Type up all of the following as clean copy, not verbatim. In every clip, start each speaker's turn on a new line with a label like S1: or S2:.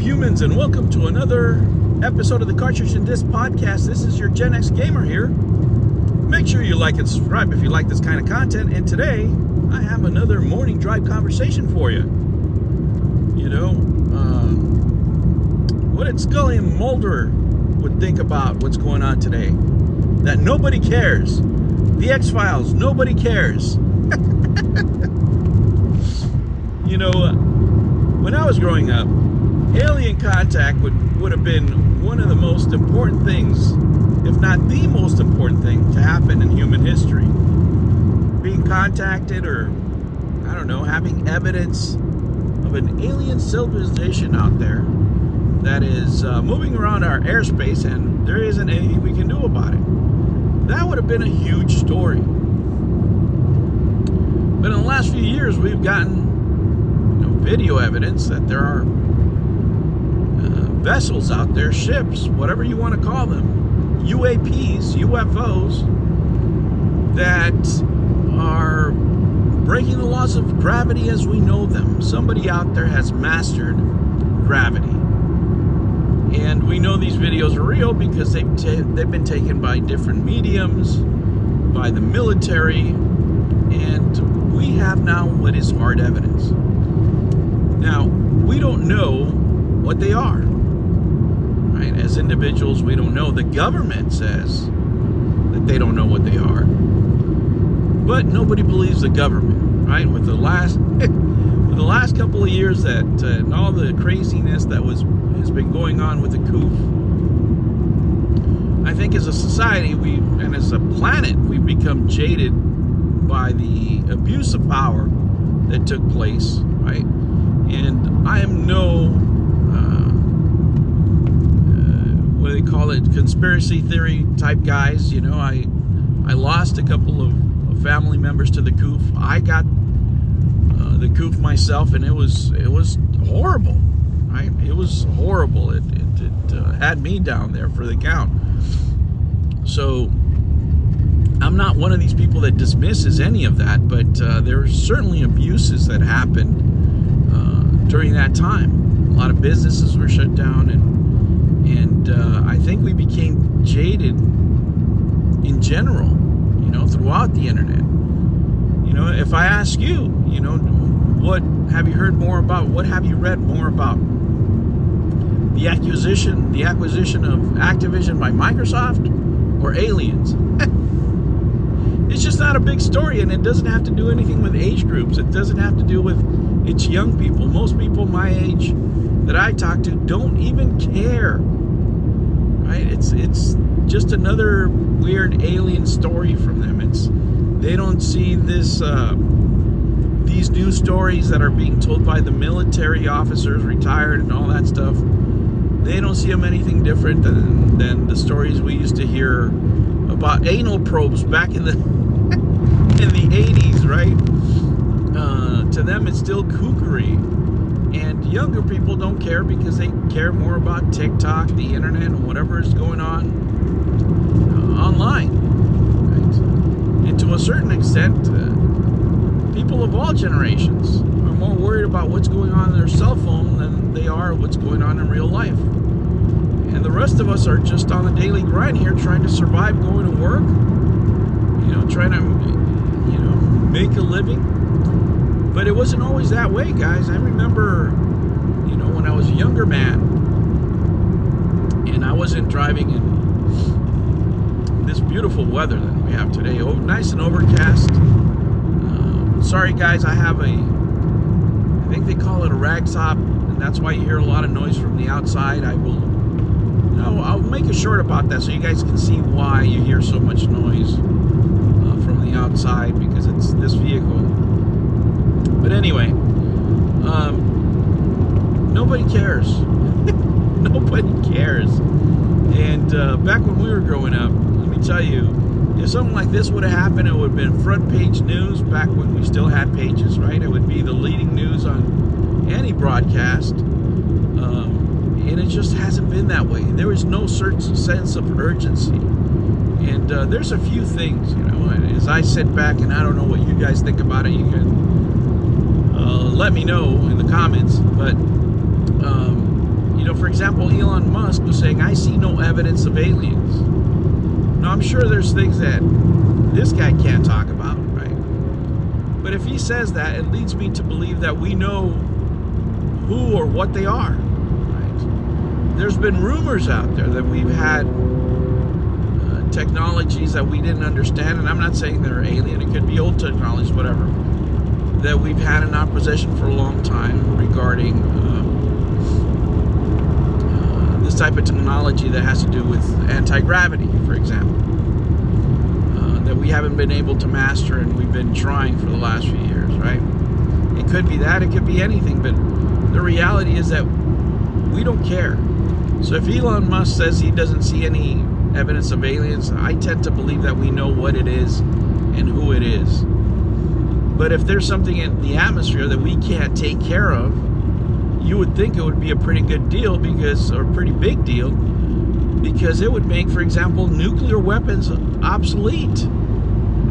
S1: humans, and welcome to another episode of the Cartridge and Disc Podcast. This is your Gen X Gamer here. Make sure you like and subscribe if you like this kind of content. And today, I have another morning drive conversation for you. You know, what did Scully and Mulder would think about what's going on today? That nobody cares. The Xfiles, nobody cares. You know, when I was growing up, alien contact would have been one of the most important things, if not the most important thing to happen in human history. Being contacted, or I don't know, having evidence of an alien civilization out there that is moving around our airspace and there isn't anything we can do about it. That would have been a huge story. But in the last few years, we've gotten video evidence that there are vessels out there, ships, whatever you want to call them, UAPs, UFOs, that are breaking the laws of gravity as we know them. Somebody out there has mastered gravity. And we know these videos are real because they've been taken by different mediums, by the military, and we have now what is hard evidence. Now, we don't know what they are, right? As individuals, we don't know. The government says that they don't know what they are, but nobody believes the government, right? With the last couple of years and all the craziness that has been going on with the coup, I think as a society and as a planet, we've become jaded by the abuse of power that took place, right? And I am no, what do they call it, conspiracy theory type guys. You know, I lost a couple of family members to the coup. I got the coup myself, and it was horrible, right? It was horrible. It had me down there for the count. So I'm not one of these people that dismisses any of that, but there were certainly abuses that happened during that time. A lot of businesses were shut down, and I think we became jaded in general, you know, throughout the internet. You know, if I ask you, you know, what have you heard more about? What have you read more about? The acquisition of Activision by Microsoft, or aliens? It's just not a big story, and it doesn't have to do anything with age groups. It doesn't have to do with it's young people. Most people my age that I talk to don't even care, right? It's just another weird alien story from them. They don't see these news stories that are being told by the military officers, retired and all that stuff. They don't see them anything different than the stories we used to hear about anal probes back in the 80s, right? To them, it's still kookery. And younger people don't care because they care more about TikTok, the internet, and whatever is going on online, right? And to a certain extent, people of all generations are more worried about what's going on in their cell phone than they are what's going on in real life. And the rest of us are just on the daily grind here, trying to survive, going to work, you know, trying to, you know, make a living. But it wasn't always that way, guys. I remember, you know, when I was a younger man and I wasn't driving in this beautiful weather that we have today, nice and overcast. Sorry, guys, I think they call it a ragtop, and that's why you hear a lot of noise from the outside. I'll make a short about that so you guys can see why you hear so much noise from the outside, because it's this vehicle. But anyway, nobody cares. Nobody cares. And back when we were growing up, let me tell you, if something like this would have happened, it would have been front page news back when we still had pages, right? It would be the leading news on any broadcast. And it just hasn't been that way. There is no certain sense of urgency. And there's a few things, you know, as I sit back, and I don't know what you guys think about it. You can let me know in the comments. But You know, for example, Elon Musk was saying, I see no evidence of aliens. Now, I'm sure there's things that this guy can't talk about, right? But if he says that, it leads me to believe that we know who or what they are, right? There's been rumors out there that we've had technologies that we didn't understand, and I'm not saying they're alien, it could be old technologies, whatever, that we've had in our possession for a long time regarding this type of technology that has to do with anti-gravity, for example, that we haven't been able to master, and we've been trying for the last few years, right? It could be that, it could be anything, but the reality is that we don't care. So if Elon Musk says he doesn't see any evidence of aliens, I tend to believe that we know what it is and who it is. But if there's something in the atmosphere that we can't take care of, you would think it would be a pretty good deal, because, or a pretty big deal, because it would make, for example, nuclear weapons obsolete,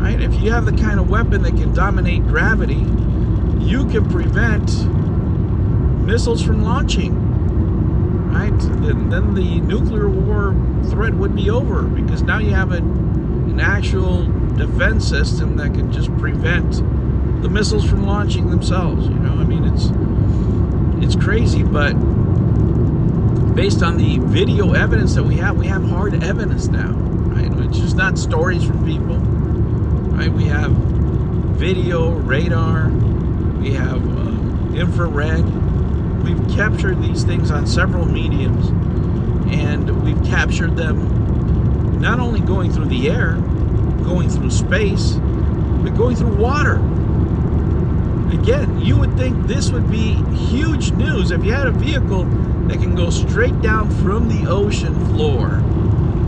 S1: right? If you have the kind of weapon that can dominate gravity, you can prevent missiles from launching, right? Then the nuclear war threat would be over, because now you have an actual defense system that can just prevent the missiles from launching themselves. You know, I mean, it's crazy, but based on the video evidence that we have hard evidence now, right? It's just not stories from people, right? We have video, radar, we have infrared. We've captured these things on several mediums, and we've captured them not only going through the air, going through space, but going through water. Again, you would think this would be huge news. If you had a vehicle that can go straight down from the ocean floor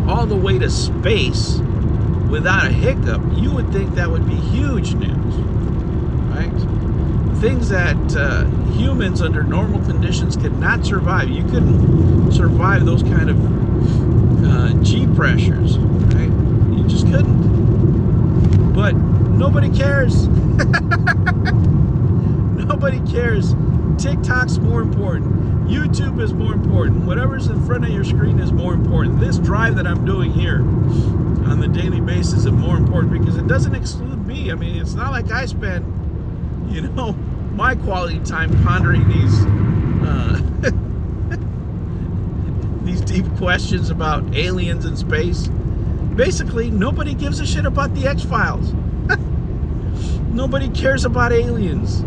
S1: all the way to space without a hiccup, you would think that would be huge news, right? Things that humans under normal conditions could not survive. You couldn't survive those kind of G pressures, right? You just couldn't. But nobody cares. Nobody cares. TikTok's more important. YouTube is more important. Whatever's in front of your screen is more important. This drive that I'm doing here on the daily basis is more important, because it doesn't exclude me. I mean, it's not like I spend, you know, my quality time pondering these deep questions about aliens and space. Basically, nobody gives a shit about the Xfiles. Nobody cares about aliens.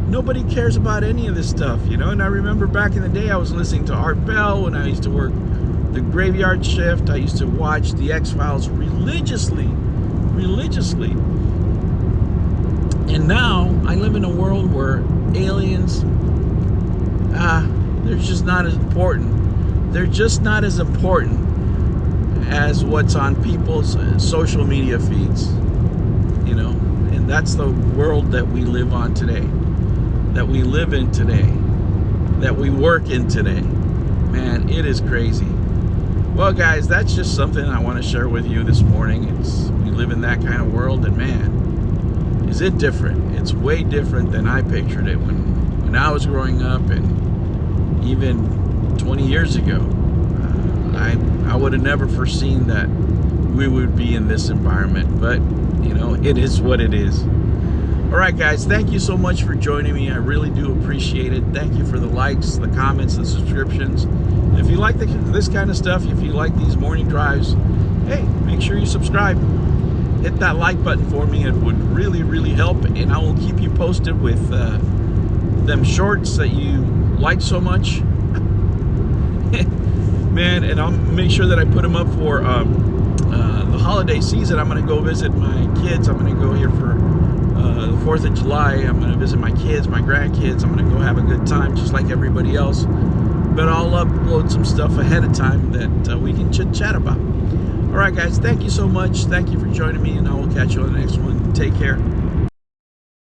S1: Nobody cares about any of this stuff, you know. And I remember back in the day, I was listening to Art Bell when I used to work the graveyard shift. I used to watch the Xfiles religiously. And now I live in a world where aliens, they're just not as important. They're just not as important as what's on people's social media feeds, you know. And that's the world that we live on today, that we live in today, that we work in today. Man, it is crazy. Well, guys, that's just something I want to share with you this morning. We live in that kind of world, and man, is it different. It's way different than I pictured it when I was growing up, and even 20 years ago. I would have never foreseen that we would be in this environment, but you know, it is what it is. All right, guys, thank you so much for joining me. I really do appreciate it. Thank you for the likes, the comments, the subscriptions. And if you like this kind of stuff, if you like these morning drives, hey, make sure you subscribe. Hit that like button for me. It would really, really help, and I will keep you posted with them shorts that you like so much. Man, and I'll make sure that I put them up for the holiday season. I'm going to go visit my kids. I'm going to go here for the 4th of July. I'm going to visit my kids, my grandkids. I'm going to go have a good time just like everybody else. But I'll upload some stuff ahead of time that we can chit-chat about. All right, guys, thank you so much. Thank you for joining me, and I will catch you on the next one. Take care.